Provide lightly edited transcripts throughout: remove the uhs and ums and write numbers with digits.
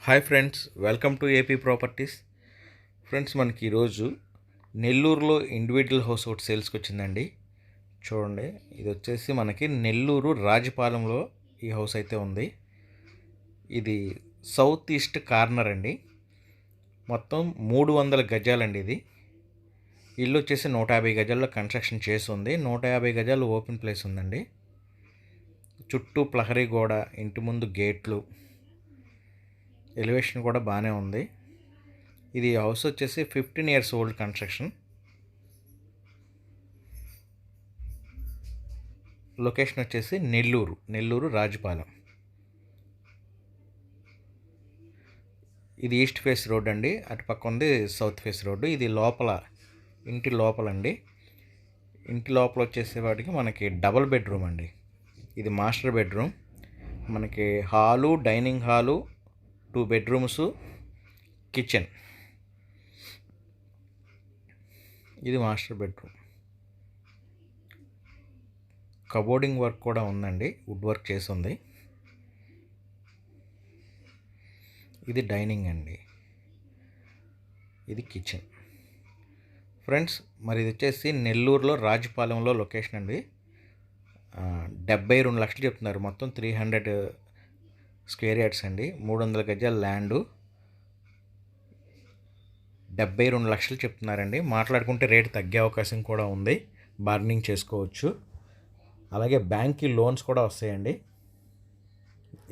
Hi friends, welcome to AP properties. Friends, మనకి ఈరోజు నెల్లూరులో ఇండివిజువల్ హౌస్ ఒకటి సేల్స్కి వచ్చిందండి. చూడండి, ఇది వచ్చేసి మనకి నెల్లూరు రాజపాలెంలో ఈ హౌస్ అయితే ఉంది. ఇది సౌత్ ఈస్ట్ కార్నర్ అండి. మొత్తం 300 గజాలండి. ఇది ఇల్లు వచ్చేసి 150 గజాల్లో కన్స్ట్రక్షన్ చేసి ఉంది. 150 గజాలు ఓపెన్ ప్లేస్ ఉందండి. చుట్టూ ప్రహరీ గోడ, ఇంటి ముందు గేట్లు, ఎలివేషన్ కూడా బాగానే ఉంది. ఇది హౌస్ వచ్చేసి 15 years ఓల్డ్ కన్స్ట్రక్షన్. లొకేషన్ వచ్చేసి నెల్లూరు రాజపాలెం. ఇది ఈస్ట్ ఫేస్ రోడ్ అండి. అటు పక్క ఉంది సౌత్ ఫేస్ రోడ్డు. ఇది ఇంటి లోపలండి. ఇంటి లోపల వచ్చేసేవాటికి మనకి డబుల్ బెడ్రూమ్ అండి. ఇది మాస్టర్ బెడ్రూమ్. మనకి hall, dining hall, 2 bedrooms, kitchen. ఇది మాస్టర్ బెడ్రూమ్. కబోర్డింగ్ వర్క్ కూడా ఉందండి, వుడ్ వర్క్ చేసి ఉంది. ఇది డైనింగ్ అండి. ఇది కిచెన్. ఫ్రెండ్స్, మరి ఇది వచ్చేసి నెల్లూరులో రాజపాలెంలో లొకేషన్ అండి. 72 లక్షలు చెప్తున్నారు. మొత్తం 300 square yards అండి. 300 గజాల ల్యాండు, 72 లక్షలు చెప్తున్నారండి. మాట్లాడుకుంటే రేటు తగ్గే అవకాశం కూడా ఉంది. బార్గెనింగ్ చేసుకోవచ్చు. అలాగే బ్యాంక్కి లోన్స్ కూడా వస్తాయండి.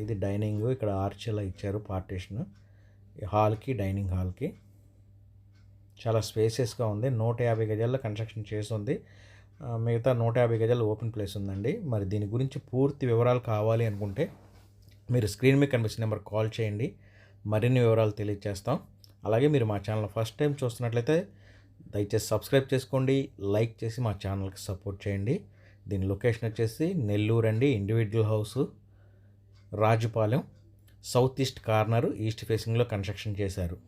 ఇది డైనింగ్. ఇక్కడ ఆర్చ్ ఇలా ఇచ్చారు, పార్టీషన్. హాల్కి, డైనింగ్ హాల్కి చాలా స్పేసెస్గా ఉంది. 150 గజాల్లో కన్స్ట్రక్షన్ చేసి ఉంది. మిగతా 150 గజాలు ఓపెన్ ప్లేస్ ఉందండి. మరి దీని గురించి పూర్తి వివరాలు కావాలి అనుకుంటే మీరు స్క్రీన్ మీద కనిపిస్తున్న నెంబర్ కాల్ చేయండి. మరిన్ని వివరాలు తెలియజేస్తాం. అలాగే మీరు మా ఛానల్ ఫస్ట్ టైం చూస్తున్నట్లయితే దయచేసి సబ్స్క్రైబ్ చేసుకోండి, లైక్ చేసి మా ఛానల్కి సపోర్ట్ చేయండి. దీని లొకేషన్ వచ్చేసి నెల్లూరు అండి. Individual house, Rajapalem, south east corner, east ఫేసింగ్లో కన్స్ట్రక్షన్ చేశారు.